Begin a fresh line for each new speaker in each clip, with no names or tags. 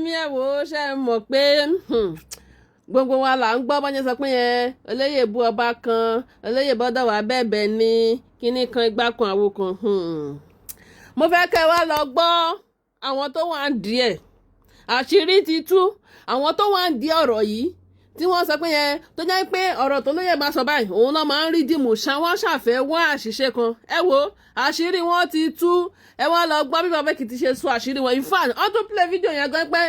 mi ẹ̀ wò ó ṣe mọ̀ pé gbogbo wa là ń gbọ́ bọ́nyẹ́ sọ pé yẹn olóyè bu ọba kan olóyè bọ́dọ̀ wá bẹ̀bẹ̀ ní kinní kan igbá kan àwo kan. Mo fẹ́ kẹ́ wá lọ gbọ́ àwọn tó wà ń díẹ̀ àṣírí ti tú àwọn tó wà ń di ọ̀rọ̀ yìí tí wọ́n sọ pé yẹn tó jẹ́ pé ọ̀rọ̀ tó lóye bá sọ báyìí òun náà máa ń rí dìmú ṣáwọ́ ṣàfẹ́ wá àṣìṣe kan ẹ wo àṣírí wọn ti tú ẹ wá lọ gbọ́ bí Bàbá Èkìtì ṣe sọ àṣírí wọn in fact wọ́n tún play fídíò yẹn gan pé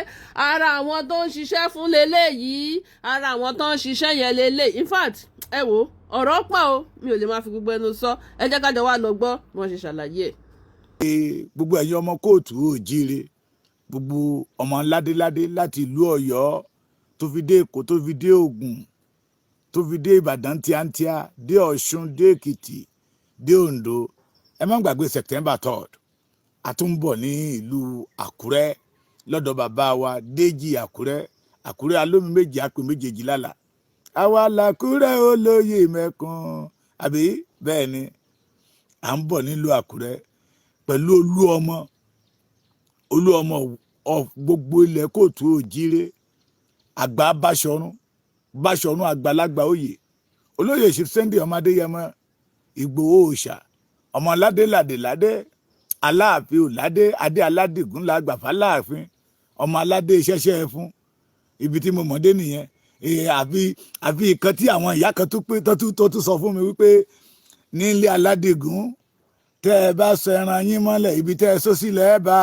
ara àwọn tó ń ṣiṣẹ́ fún leléyìí ara àwọn tó ń ṣiṣẹ́ yẹn leléyìí in fact ẹ wo ọ̀rọ̀ pọ̀ o mi ò lè máa fi gbogbo ẹnu sọ ẹ jẹ́ ká jọ wá lọ gbọ́ bí wọ́n ṣe ṣàlàyé ẹ̀.
gbogbo ẹ̀yin ọmọ kóòtù òjíire gbogbo ọmọ ládéládé láti ìlú Ọ̀yọ́ tó fi dé Èkó tó fi dé Ògùn tó fi dé Ìbàdàn tíátíá dé Ọ̀ṣun dé Èkìtì dé Oǹdó ẹ má gbàgbé September 3rd a tún ń bọ̀ ní ìlú Àkúrẹ́ lọ́dọ̀ bàbá wa Déjì Àkúrẹ́ alómi méjì àpè méjèèjì lálà àwa làkúrẹ́ olóyè mẹ́kun àbí bẹ́ẹ̀ ni à ń bọ̀ nílùú Àkúrẹ́ pẹ̀lú olú ọmọ gbogbo ilẹ̀ kóòtù òjíire àgbà Báṣọ̀run àgbàlagbà oyè olóyè Chief Sunday ọmọ Adéyẹmọ Ìgbòho òòṣà ọmọ ládé aláàfin òládé adé aládìgún làgbà fáláàfin ọmọ aládé ṣẹṣẹ fún ibi tí mo mọ̀ dé nìyẹn àfi ìkan tí àwọn ìyá kan tó tún sọ fún mi wípé nílé aládìgún tẹ́ ẹ bá sọ ẹran yín mọ́lẹ̀ ibi tẹ́ ẹ sọ sílẹ̀ ẹ bá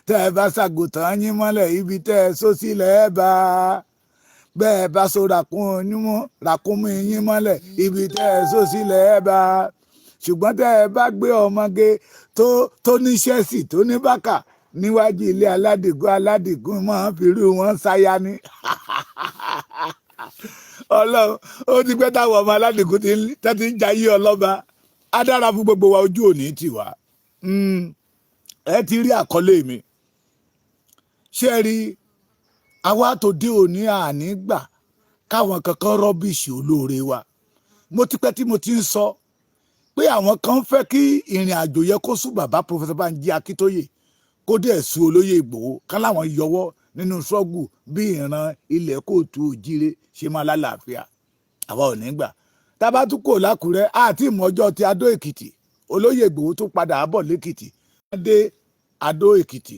tẹ́ ẹ bá ṣàgùtàn yín mọ́lẹ̀ ibi tẹ́ ẹ sọ sílẹ̀ ẹ bá bẹ́ẹ̀ bá so ràkúnmí yín mọ́lẹ̀ ibi tẹ́ ẹ sọ sílẹ̀ ẹ bá ṣùgbọ́n tẹ́ ẹ bá gbé ọmọge tó ní ṣẹ́ẹ̀sì tó ní bákà níwájú ilé aládìgún máa ń fi irú wọn ṣáyá ní. Ọlọ́run ó ti pẹ́ táwọn ọmọ aládìgún ti ń jayé ọlọ́ba á dára fún gbogbo wa ojú òní tiwa ẹ ti rí àkọlé mi ṣé rí àwa tó dé òní àní gbà káwọn kankan rọ́bìṣì olóore wa mo ti pẹ́ tí mo ti ń sọ pé àwọn kan fẹ́ kí ìrìn àjò yẹ kó sún bàbá Professor Banji Akíntóyè kó dẹ̀ sún olóyè Ìgbòho kán láwọn yọwọ́ nínú ṣọ́gù bí ìran ilẹ̀ kóòtù òjíire ṣe máa lálàáfíà àwa ò ní gbà tá a bá tún kò lákùrẹ́ àti ìmọ̀ọ́jọ́ ti Adó Èkìtì olóyè Ìgbòho tó padà bọ̀ lẹ́kìtì wọ́n dé Adó Èkìtì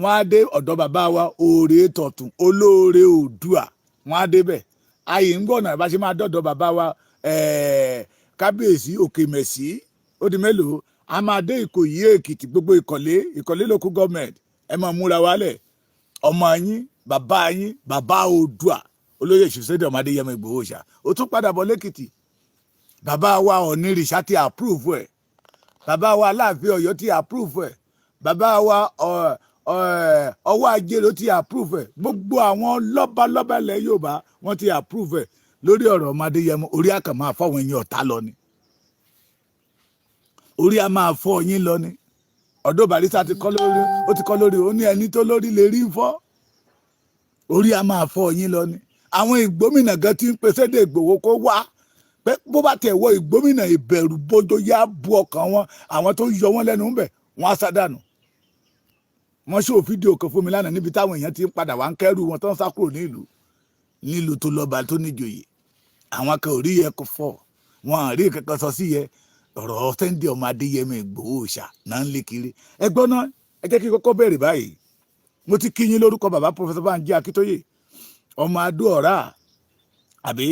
wọ́n á dé ọ̀dọ̀ bàbá wa Òòrè Tọ̀tún olóore Oòduà wọ́n á débẹ̀ ayé ń gbọ̀nà bá ṣe máa dọ̀dọ̀ bàbá wa kábíyèsí Òkèmẹ̀sí ó di mélòó a máa dé Ìkòyí Èkìtì gbogbo Ìkọ̀lé local government ẹ máa múra wálẹ̀ ọmọ yín bàbá Oòduà olóyè Chief Sunday ọmọ Adéyẹmọ Ìgbòho ṣá ó tún padà bọ̀ lẹ́kìtì bàbá wa Ọ̀nìrìṣà ti approve ẹ̀ bàbá wa Aláàfin Ọ̀yọ́ ti approve ẹ̀ bàbá wa Ọwọ́ Ajé ló ti approve ẹ̀ gbogbo àwọn lọ́balọ́ba ilẹ̀ Yorùbá wọ́n ti approve ẹ̀ lórí ọ̀rọ̀ ọmọ Adéyẹmọ orí àkàn máa fọwọ́n ẹ̀yìn ọ̀tá lọ ni orí a máa fọ́ yín lọ ni ọ̀dọ̀ Barrister ti kọ́ lórí ó ní ẹni tó lórí lè rí fọ́ orí a máa fọ́ yín lọ ni àwọn ìgbómìnà gan ti ń pèsè dé Ìgbòho kó wá pé bó bá tẹ̀ wọ ìgbómìnà ìbẹ̀rù bójó yá bu ọkàn wọn àwọn tó yọ wọn lẹ́nu ń bẹ̀ wọ́n á sádànù wọ́n ṣó fídíò kan fún mi lánàá níbi táwọn èèyàn ti ń padà wá ń kẹ́rù wọn tó ń sá kúrò nílùú tó lọ́ba tó níjòyè àwọn kan ò rí yẹ kó fọ́ wọn à rí kankan sọ sí yẹ ọ̀rọ̀ Sunday ọmọ Adéyẹmọ Ìgbòho ṣá náà ń lé kiri ẹgbọ́n náà ẹ jẹ́ kí kọ́kọ́ bẹ̀rẹ̀ báyìí mo ti kí yín lórúkọ bàbá Professor Banji Akíntóyè ọmọ Adó Ọ̀rá àbí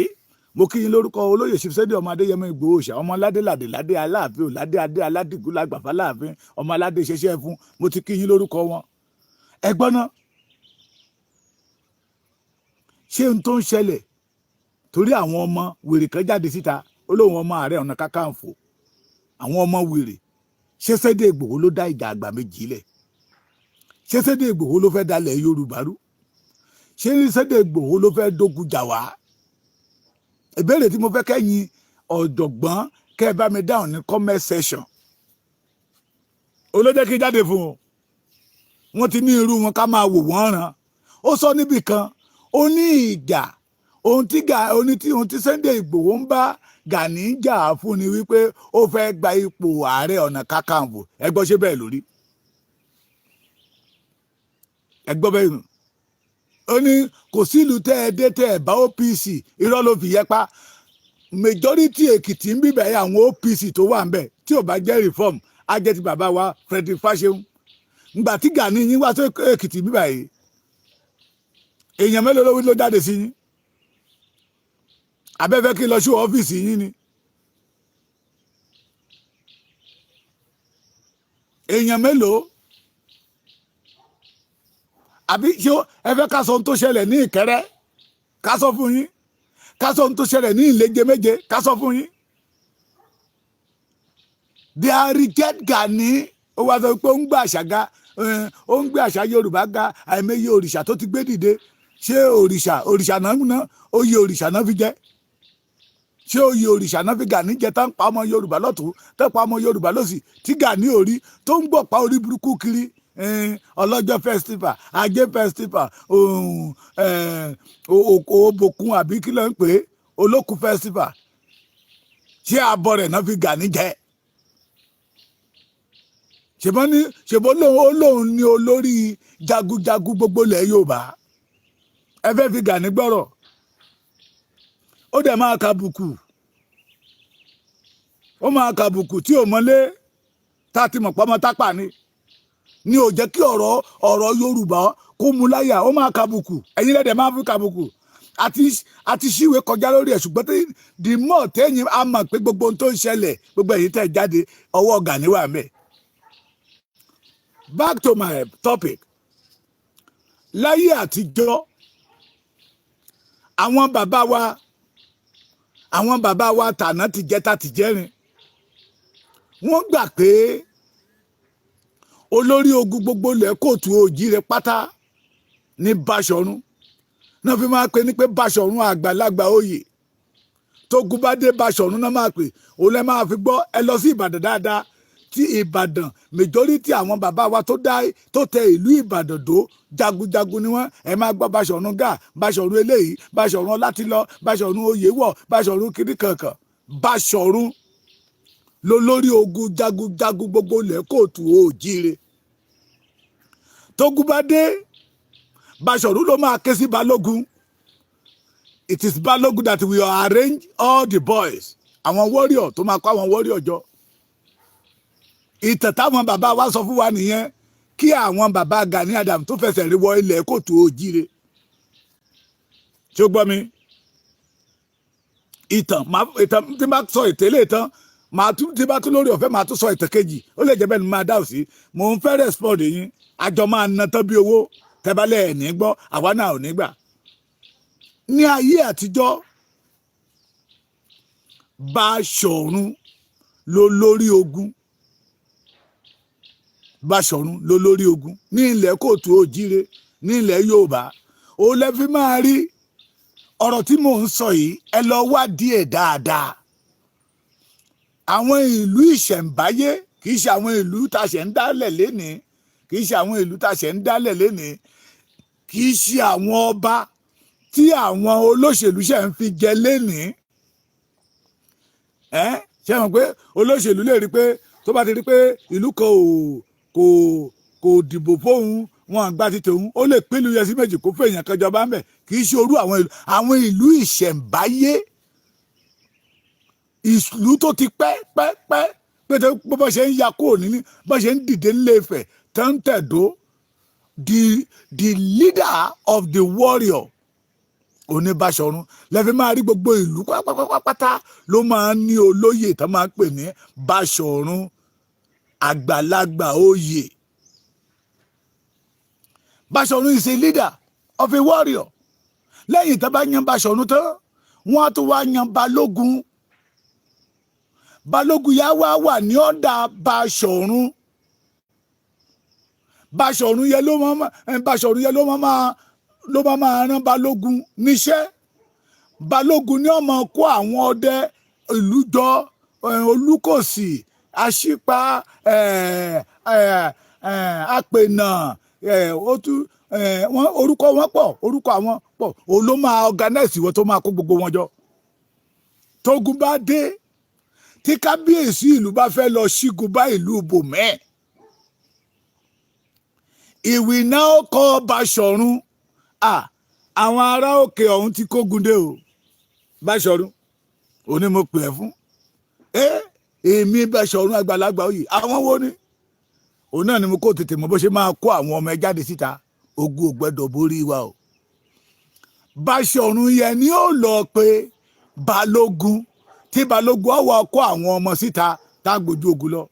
mo kí yín lórúkọ olóyè Chief Sunday ọmọ Adéyẹmọ Ìgbòho ṣá ọmọ ládé aláàfin òládé adé aládìgún lágbàfà láàfin ọmọ aládé ṣẹṣẹ fún mo ti kí yín lórúkọ wọn ẹgbọ́n náà ṣé n tó ń ṣẹlẹ̀ torí àwọn ọmọ wèrè kan jáde síta olóhùn ọmọ Ààrẹ Ọ̀nà Kakanfò àwọn ọmọ wèrè ṣé Sunday Ìgbòho ló dá ìjà àgbà méjì lẹ̀ ṣé Sunday Ìgbòho ló fẹ́ dalẹ̀ Yorùbá rú ṣé Sunday Ìgbòho ló fẹ́ dógun jà wá ìbéèrè tí mo fẹ́ kẹ́yìn ọ̀jọ̀gbọ́n kẹ́ ẹ bá mi dáhùn ní comment section olójẹ́ kí jáde fún wọn wọ́n ti ní irú wọn ká máa wò wọ́n ràn ó sọ níbì kan ó ní ìjà ohun tí Sunday Ìgbòho ń bá Gani jà fún ni wípé ó fẹ́ gba ipò Ààrẹ Ọ̀nà Kakanfò ẹ gbọ́ ṣé bẹ́ẹ̀ lórí ẹgbọ́n bẹ́ẹ̀ nù ó ní kò sí ìlú tẹ́ ẹ dé tẹ́ ẹ bá OPC irọ́ ló fi yẹ pa majority Èkìtì ń bíbẹ̀ yẹ àwọn OPC tó wà ń bẹ̀ tí ò bá jẹ́ reform á jẹ́ ti bàbá wa Frederick Fasehun ngbà tí Gani yín wá sí Èkìtì bíbẹ̀ yìí èèyàn mélòó ló jáde sí yín abẹ́fẹ́ kí lọ sí ọ́fíìsì yín ni èèyàn mélòó àbí ṣé ẹ fẹ́ ká sọ ohun tó ṣẹlẹ̀ ní Ìkẹrẹ́ ká sọ fún yín ká sọ ohun tó ṣẹlẹ̀ ní Ìléjeméje ká sọ fún yín they are reject Gani ó wá sọ pé ó ń gbé àṣà ga ó ń gbé àṣà Yorùbá ga àìmọye òrìṣà tó ti gbé dìde ṣé òrìṣà náà oyè òrìṣà náà fi jẹ ṣé oyè òrìṣà náà fi Gani jẹ tán pa ọmọ Yorùbá lọ́tún tán pa ọmọ Yorùbá lọ́sì tí Gani ò rí tó ń gbọ̀ pa orí burúkú kiri ọlọ́jọ́ festival ajé festival òbòkun àbí kí ló ń pè é olókun festival ṣé abọ́ rẹ̀ náà fi Gani jẹ ṣèbọn olóhùn ní olórí jagunjagun gbogbo ilẹ̀ Yorùbá ẹ fẹ́ fi Gani gbọ́rọ̀ ó dẹ̀ máa kàbùkù ó máa kàbùkù tí ò mọ́lé tá a ti mọ̀ pọ́nmọ́ tápà ni ò jẹ́ kí ọ̀rọ̀ Yorùbá kó mu láyà ó máa kàbùkù ẹ̀yin lẹ́dẹ̀ máa fi kàbùkù àti ṣíwèé kọjá lórí ẹ̀ ṣùgbọ́n the more tẹ́yìn á mọ̀ pé gbogbo ohun tó ń ṣẹlẹ̀ gbogbo ẹ̀yin tẹ̀ jáde ọwọ́ Gani wà mẹ́. Back to my topic láyé àtijọ́ àwọn bàbá wa tàná tìjẹta tìjẹrin wọ́n gbà pé olórí ogun gbogbo ilẹ̀ kóòtù òjíire pátá ní Báṣọ̀run náà fi máa pè ní pé Báṣọ̀run àgbàlagbà oyè tógun bá dé Báṣọ̀run náà máa pè òun lẹ máa fi gbọ́ ẹ lọ sí Ìbàdàn dáadáa tí Ìbàdàn majority àwọn bàbá wa tó tẹ ìlú Ìbàdàn dó jagunjagun ni wọ́n ẹ máa gbọ́ Báṣọ̀run Gáà Báṣọ̀run eléyìí Báṣọ̀run Ọlátìlọ Báṣọ̀run Oyèwọ̀ Báṣọ̀run kiri kankan Báṣọ̀run lólórí ogun jagunjagun gbogbo ilẹ̀ kóòtù òjíire tógun bá dé Báṣọ̀run ló máa ké sí Balógun it is Balógun that will arrange all the boys àwọn warrior tó máa kó àwọn warrior jọ ìtàn táwọn bàbá wa sọ fún wa nìyẹn kí àwọn bàbá Gani Adams tó fẹsẹ̀ rí wọ ilẹ̀ kóòtù òjíire tí ó gbọ́ mi ìtàn tí bá sọ ìtẹ́lẹ̀ tán tí bá tún lórí ọ̀fẹ́ máa tún sọ ìtàn kejì ó lè jẹ́ bẹ́ẹ̀ ni máa dáhùn sí mò ń fẹ́ respond yín àjọ máa ná tán bí owó tẹ́bálẹ̀ ẹ̀ ní gbọ́ àwa náà ò ní gbà ní ayé àtijọ́ Báṣọ̀run ló lórí ogun Báṣọ̀run ló lórí ogun ní ilẹ̀ kóòtù òjíire ní ilẹ̀ Yorùbá ó lẹ́ fi máa rí ọ̀rọ̀ tí mò ń sọ yìí ẹ lọ wá díẹ̀ dáadáa àwọn ìlú ìṣẹ̀ǹbáyé kì í ṣe àwọn ìlú tá a ṣe ń dálẹ̀ lénìí kì í ṣe àwọn ìlú tá a ṣe ń dálẹ̀ lénìí kì í ṣe àwọn ọba tí àwọn olóṣèlú ṣe ń fi jẹ lénìí ṣe mọ̀ pé olóṣèlú lè rí pé tó bá ti rí pé ìlú kan kò dìbò fóun wọn àgbà ti tòun ó lè pín ìlú yẹn sí méjì kó fún èèyàn kan jọba ń bẹ̀ kì í ṣe orú àwọn ìlú ìṣẹ̀ǹbáyé ìlú tó ti pẹ́ pé bó ṣe ń ya kúrò níní bó ṣe ń dìde nílé Ifẹ̀ tó ń tẹ̀dó the leader of the warrior òní Báṣọ̀run lẹ́fí máa rí gbogbo ìlú pátápátá ló máa ń ní olóyè tó máa ń pè ní Báṣọ̀run àgbàlagbà oyè Báṣọ̀run is a leader of a warrior lẹ́yìn tó bá yan Báṣọ̀run tán wọ́n á tún wá yan Balógun Balógun yà wà ní ọ̀dà Báṣọ̀run Báṣọ̀run yẹn ló máa rán Balógun níṣẹ́ Balógun ni ó máa kó àwọn ọdẹ ìlú jọ Olúkòsì Aṣípa Apènà orúkọ wọn pọ̀ orúkọ àwọn pọ̀ òun ló máa organize ìwọ tó máa kó gbogbo wọn jọ tógun bá dé tí kábíyèsí ìlú bá fẹ́ lọ ṣígun bá ìlú bòmẹ́ he will now call Bashorun. Àwọn ará òkè ọ̀hún ti kógun dé o. Bashorun òní mo pè é fún. Èmi Bashorun àgbàlagbà òye àwọn wo ni? Òun náà ni mo kó tètè mọ̀ bó ṣe máa kó àwọn ọmọ ẹ jáde síta. Ogun ò gbọdọ̀ borí wa o. Bashorun yẹn ni ó lọ pé Balógun tí Balógun ọwọ́ kó àwọn ọmọ síta tá a gbójú ogun lọ.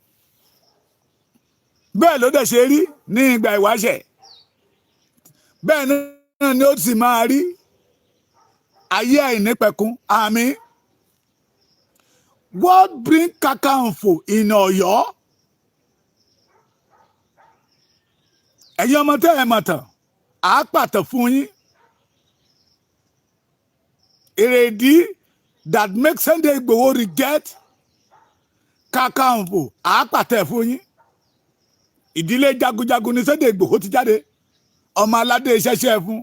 Bẹ́ẹ̀ ló dẹ̀ ṣe rí ní ìgbà ìwáṣẹ̀. Bẹ́ẹ̀ náà ni ó sì máa rí ayé àìnípẹ̀kun. Àmín. What bring Kakanfò in Ọ̀yọ́? Ẹ̀yin ọmọ tẹ́ ẹ mọ̀ tán, àá pàtàn fún yín. Èrèdí that make Sunday Igboho reject Kakanfò, àá pàtàn fún yín. Ìdílé jagunjagun ni Sunday Igboho ti jáde. Ọmọ aládé ṣẹ̀ṣẹ̀ fún.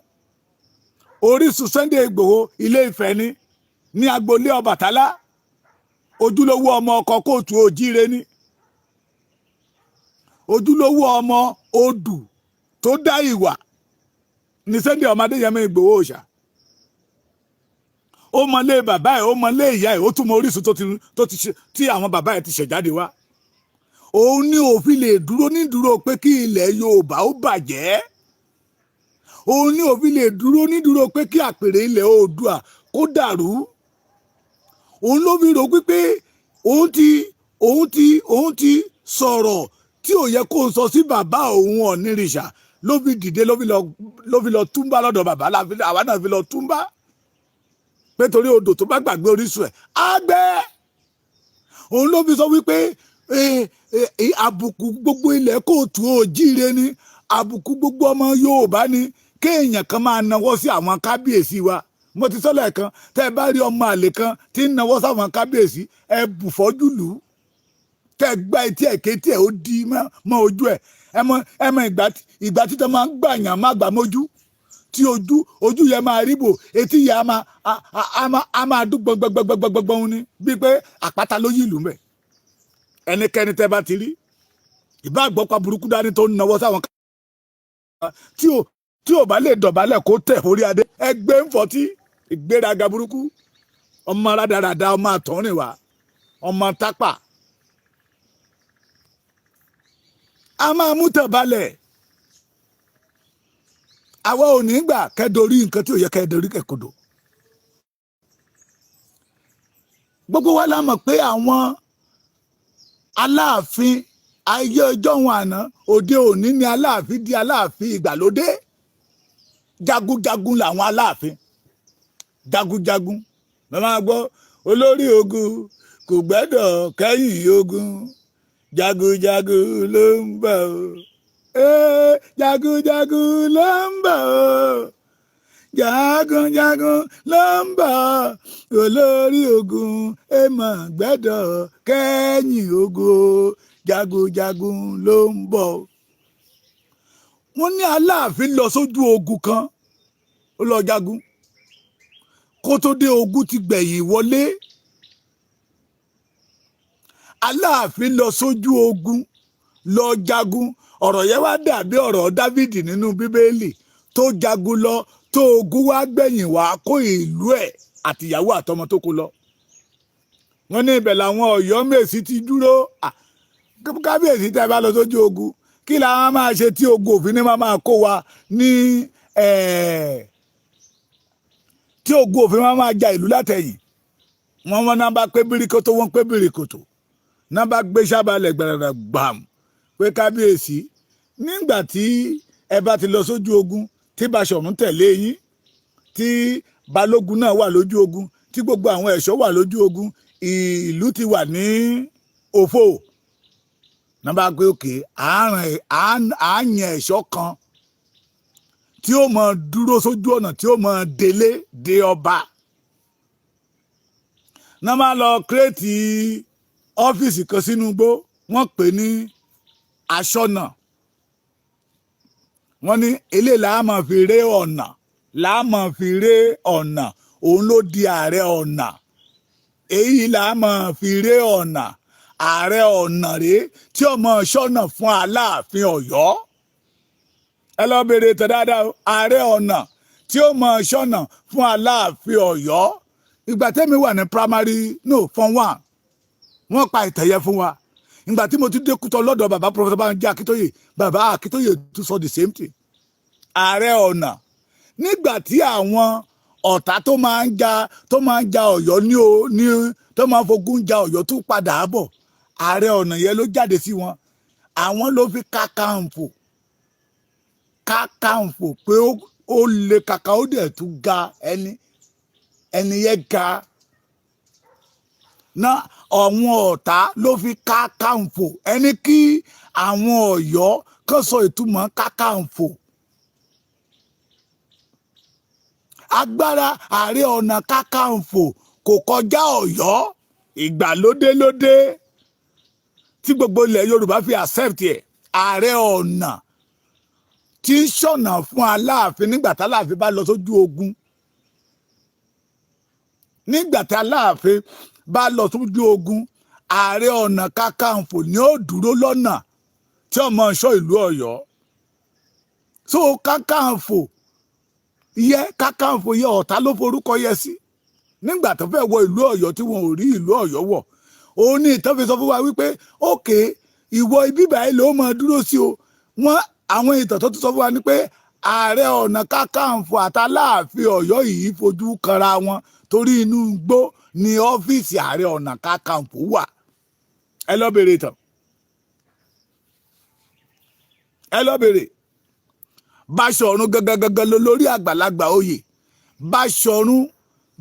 Orísun Sunday Igboho Ilé Ifẹ̀ ni ní agboolé Ọbàtálá. Ojúlówó ọmọ ọkọ kóòtù òjíire ni. Ojúlówó ọmọ odù tó dá ìwà ní Sunday ọmọ Adéyẹmọ Ìgbòho Òòṣà. Ó mọlé bàbá ẹ̀, ó mọlé ìyá ẹ̀, ó tún mọ orísun tí àwọn bàbá ẹ̀ ti ṣẹ̀jáde wá. Òun ní òfin lè dúró nídúró pé kí ilẹ̀ Yorùbá ó bàjẹ́. Òun ní òfin lè dúró nídúró pé kí àpèrè ilẹ̀ Oòduà kó dàrú. Òun ló fi rò wípé òun ti sọ̀rọ̀ tí ò yẹ kó sọ sí bàbá òun Ọ̀nìrìṣà ló fi dìde ló fi lọ túmbá lọ́dọ̀ bàbá àwa náà fi lọ túmbá pé torí odò tó bá gbàgbé orísun ẹ̀ á gbẹ. Òun ló fi sọ wípé àbùkù gbogbo ilẹ̀ kóòtù òjíire ni, àbùkù gbogbo ọmọ Yorùbá ni kéèyàn kan máa nawọ́ sí àwọn kábíyèsí wa. Mo ti sọ lẹ́ẹ̀kan, tẹ́ ẹ bá rí ọmọ àlè kan tí ń nawọ́ sáwọn kábíyèsí, ẹ bù fọ́jú lù ú. Tẹ́ ẹ gbá etí ẹ̀ kétí ẹ̀ ó di mọ́ ojú ẹ̀. Ẹ mọ ìgbà títọ́ máa ń gbàyàn má gbà mójú. Tí ojú yẹn máa rí bò, etí yẹn á máa dún gbọ̀ngbọ̀ngbọ̀ngbọ̀ngbọ̀n ni bíi pé àpáta ló yí ìlú mẹ́. Ẹnikẹ́ni tẹ́ bá ti rí ìbá àgbọ́pá burúkú dání tó ń nawọ́ sáwọn tí ò bá lè dọ̀bálẹ̀ kó tẹ̀ orí adé ẹgbẹ́ ń fọtí ìgbéraga burúkú ọmọ aládàáda ọmọ àtọ́rìnwá ọmọ tápà. A máa mú tàn balẹ̀. Àwa ò ní gbà kẹ́dorí nǹkan tí ò yẹ kẹ́dorí kẹ́kodò. Gbogbo wa la mọ̀ pé àwọn Aláàfin ayé ọjọ́ wọn àná òde òní ni Aláàfin di Aláàfin ìgbàlódé. Jagunjagun làwọn Aláàfin. Jagunjagun ló máa gbọ́ olórí ogun kò gbẹ́dọ̀ kẹ́yìn ogun. Jagunjagun ló ń bọ̀ o. Jagunjagun ló ń bọ̀ o. Jagunjagun ló ń bọ̀ olórí ogun èèmọ̀ gbẹ́dọ̀ kẹ́yìn ogun. Jagunjagun ló ń bọ̀. Wọ́n ní Aláàfin lọ sójú ogun kan ó lọ jagun kó tó dé ogun ti gbẹ̀yìn wọlé. Aláàfin lọ sójú ogun lọ jagun. Ọ̀rọ̀ yẹn wá dàbí ọ̀rọ̀ Dáfídì nínú Bíbélì tó jagun lọ tó ogun wá gbẹ̀yìn wá kó ìlú ẹ̀ àtìyàwó àtọmọ tó kó lọ. Wọ́n ní ibẹ̀ làwọn Ọ̀yọ́mèsì ti dúró. Kábíyèsí tẹ́ bá lọ sójú ogun kí làwọn máa ṣe tí ogun òfin ní máa kó wa ní tí ogun òfin máa ja ìlú látẹ̀yìn. Wọ́n náà bá pé bíríkótó wọ́n pé bíríkótó náà bá gbé sábàlẹ̀ gbàràrà gbàm pé kábíyèsí nígbà tí ẹ bá ti lọ sójú ogun tí Báṣọ̀run tẹ̀lé yín tí Balógun náà wà lójú ogun tí gbogbo àwọn ẹ̀ṣọ́ wà lójú ogun ìlú ti wà ní òfò. Náà bá gbé òkè àáyàn ẹ̀ṣọ́ kan tí ó mọ dúró sójú ọ̀nà tí ó mọ délé dé ọba. Náà máa lọ kírètì ọ́fíìsì kan sínú igbó wọ́n pè ní aṣọ́nà. Wọ́n ní eléyìí là á máa fi ré ọ̀nà là á máa fi ré ọ̀nà òun ló di ààrẹ ọ̀nà. Èyí là á máa fi ré ọ̀nà ààrẹ ọ̀nà rèé tí ọmọ ṣọ́nà fún Aláàfin Ọ̀yọ́. ẹ lọ bèrè tẹ dáadáa o. Ààrẹ ọ̀nà tí ó mọ ṣọ́nà fún Aláàfin Ọ̀yọ́ ìgbà tẹ́mi wà ní primary form 1 wọ́n pa ìtẹ̀yẹ fún wa. Ìgbà tí mo ti dé Kútọ̀ lọ́dọ̀ bàbá Professor Banji Akíntóyè, bàbá Akíntóyè tún sọ the same thing. Ààrẹ ọ̀nà nígbà tí àwọn ọ̀tá tó máa ń ja Ọ̀yọ́ tó máa ń fogun ja Ọ̀yọ́ tún padà bọ̀, Ààrẹ ọ̀nà yẹn ló jáde sí wọn. Àwọn ló fi Kakanfò pé ó lè kàkà ó dẹ̀ tún ga ẹni yẹn ga náà. Àwọn ọ̀tá ló fi Kakanfò ẹni kí àwọn Ọ̀yọ́ kan sọ ìtumọ̀ Kakanfò. Agbára Ààrẹ Ọ̀nà Kakanfò kò kọjá Ọ̀yọ́. Ìgbàlódé lóde tí gbogbo ilẹ̀ Yorùbá fi accept ẹ̀. Ààrẹ ọ̀nà tí ń ṣọ̀nà fún Aláàfin nígbà tí Aláàfin bá lọ sójú ogun. Nígbà tí Aláàfin bá lọ sójú ogun, Ààrẹ Ọ̀nà Kakanfò ni ó dúró lọ́nà tí ó máa ṣọ́ ìlú Ọ̀yọ́. So Kakanfò yẹ ọ̀tá ló forúkọ yẹ sí. Nígbà tó fẹ́ wọ ìlú Ọ̀yọ́ tí wọn ò rí ìlú Ọ̀yọ́ wọ̀, òun ní ìtàn fi sọ fún wa wípé òkè ìwọ ibi báyìí ló máa dúró sí o. Àwọn ìtàn tó tún sọ fún wa ni pé Ààrẹ Ọ̀nà Kakanfò àtàláàfin Ọ̀yọ́ yìí fojú kanra wọn torí inú igbó ni ọ́fíìsì Ààrẹ Ọ̀nà Kakanfò wà. Ẹ lọ bèrè ìtàn. Ẹ lọ bèrè. Báṣọ̀run gangan lórí àgbàlagbà oyè.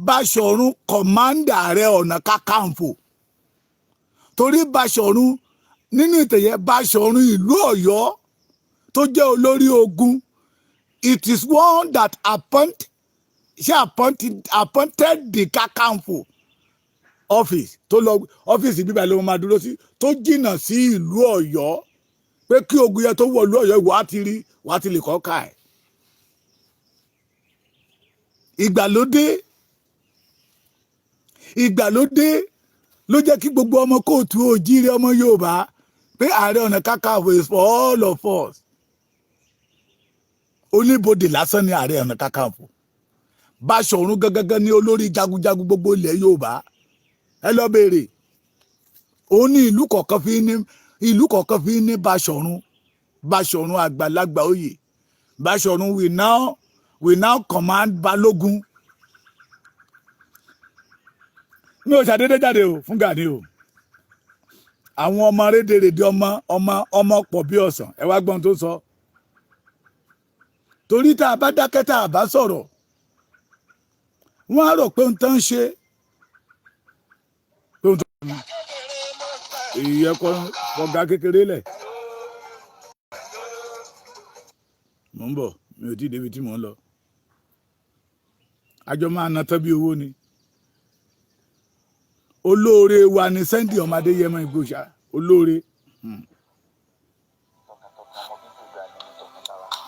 Báṣọ̀run kọ̀mándà Ààrẹ Ọ̀nà Kakanfò. Torí Báṣọ̀run nínú ìtẹ̀yẹ Báṣọ̀run ìlú Ọ̀yọ́ tó jẹ́ olórí ogun, it is one that appointed the Kakanfò office tó lọ ọ́fíìsì bíbá ló máa dúró sí tó jìnnà sí ìlú Ọ̀yọ́ pé kí ogun yẹn tó wọ ìlú Ọ̀yọ́ wà á ti lè kọ́ ká ẹ̀. Ìgbàlódé ló jẹ́ kí gbogbo ọmọ kóòtù òjíire ọmọ Yorùbá pé Ààrẹ Ọ̀nà Kakanfò is for all of us. Oníbodè lásán ni Ààrẹ Ọ̀nà Kakanfò. Báṣọ̀run gangan ni olórí jagunjagun gbogbo ilẹ̀ Yorùbá. Ẹ lọ béèrè. Òun ní ìlú kọ̀ọ̀kan fi ní Báṣọ̀run àgbàlagbà oyè. Báṣọ̀run will now command Balógun. Mi ò ṣàdédé jáde o fún Gani o. Àwọn ọmọ rédèrèdè ọmọ pọ̀ bí ọ̀sán. Ẹ wá gbọ́n tó sọ. Torí tá a bá dákẹ́ tá a bá sọ̀rọ̀, wọ́n á rò pé ohun tó ń ṣe èyí ẹ̀kọ́ ọ̀gá kékeré lẹ̀. Mò ń bọ̀, mi ò tí ì débi tí mò ń lọ. Àjọ máa na tán bí owó ni. Olóore wa ni Sunday ọmọ Adéyẹmọ Ìgbòsà. Olóore.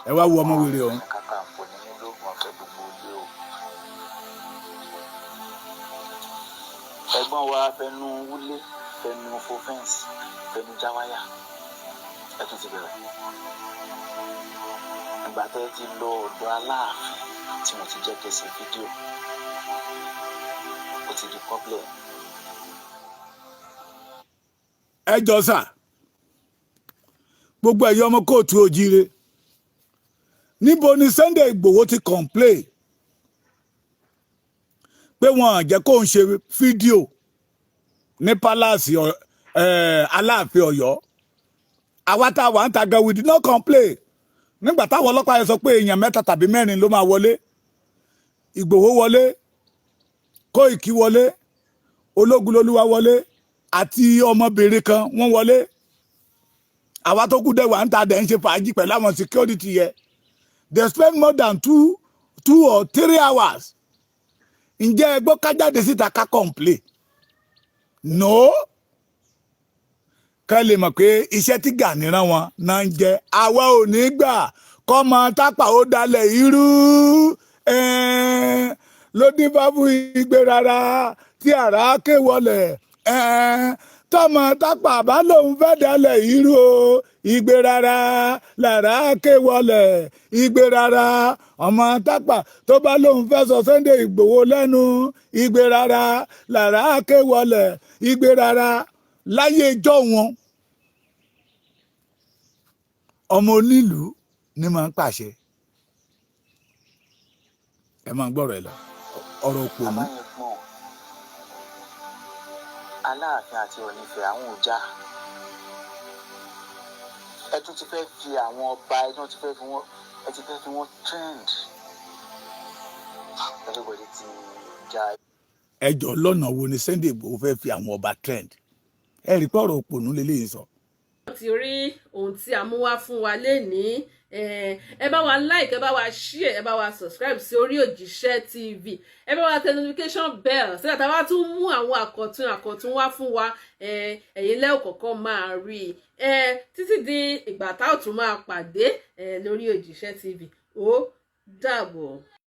Ẹ wá wo ọmọ wèrè ọ̀hún.
Ẹ̀gbọ́n wa fẹnu wúlé, fẹnu fo fẹ́ǹsì, fẹnu jáwáyà. Ẹ tún ti bẹ̀rẹ̀. Ìgbà tẹ́ ti lọ ọ̀dọ̀ Aláàfin tí mo ti jẹ́ kẹsì fídíò. Ó ti di problem.
Ẹ jọ sà, gbogbo ẹ̀yọ́ ọmọ kóòtù òjíire. Níbo ni Sunday Ìgbòho ti complain pé wọ́n jẹ́ kó ń ṣe fídíò ní palace Aláàfin Ọ̀yọ́? Àwa tá a wà ń ta gan, we did not complain. Nígbà táwọn ọlọ́pàá yẹn sọ pé èèyàn 3 tàbí 4 ló máa wọlé. Ìgbòho wọlé, Kóìkí wọlé, Ológunlolúwa wọlé àti ọmọbìnrin kan wọ́n wọlé. Àwa tó kù dẹ̀ wà ń ta dẹ̀ ń ṣe fàájì pẹ̀lú àwọn security yẹn. They spend more than 2 or 3 hours. Ǹjẹ́ ẹ gbọ́ ká jáde síta ká complain? No. Ká lè mọ̀ pé iṣẹ́ tí Gani rán wọn náà ń jẹ́. Àwa ò ní gbà kọ́mọ Tápà ó dalẹ̀ irú. Ló dín bá fún igbe rárá tí àrá ké wọlẹ̀. Tọ́mọ Tápà bá lòun fẹ́ dalẹ̀ irú o. igbe rárá lára ké wọlé igbe rárá ọmọ tápà tó bá lóun fẹ́ sọ Sunday Ìgbòho lẹ́nu igbe rárá lára ké wọlé igbe rárá láyé ijọ́ wọn ọmọ onílùú ni máa ń pàṣẹ ẹ máa gbọ́rọ̀ ẹ lọ ọ̀rọ̀ òpònú.
Àbáyẹ̀gbọ́n Aláàfin àti Ọ̀ọ̀nifẹ̀ àwọn ọjà ẹ tún ti fẹ́ fi àwọn ọba ẹ tún ti fẹ́ fi wọ́n trend everybody ti já.
ẹjọ́ lọ́nà wo ni Sunday Igboho fẹ́ fi àwọn ọba trend ẹ rí pọ̀rọ̀ òpònú lélẹ́yìn sọ.
ti rí ohun tí a mú wá fún wa lénìí ẹ bá wa like ẹ bá wa share ẹ bá wa subscribe sí Orí Òjíṣẹ́ TV ẹ bá wa tẹ notification bell sílẹ̀ tá a bá tún mú àwọn àkọ̀tun wá fún wa ẹ̀yin lẹ́ọ̀kọ̀ọ̀kan máa rí títí di ìgbà tá ò tún máa pàdé lórí Òjíṣẹ́ TV ó dàbọ̀.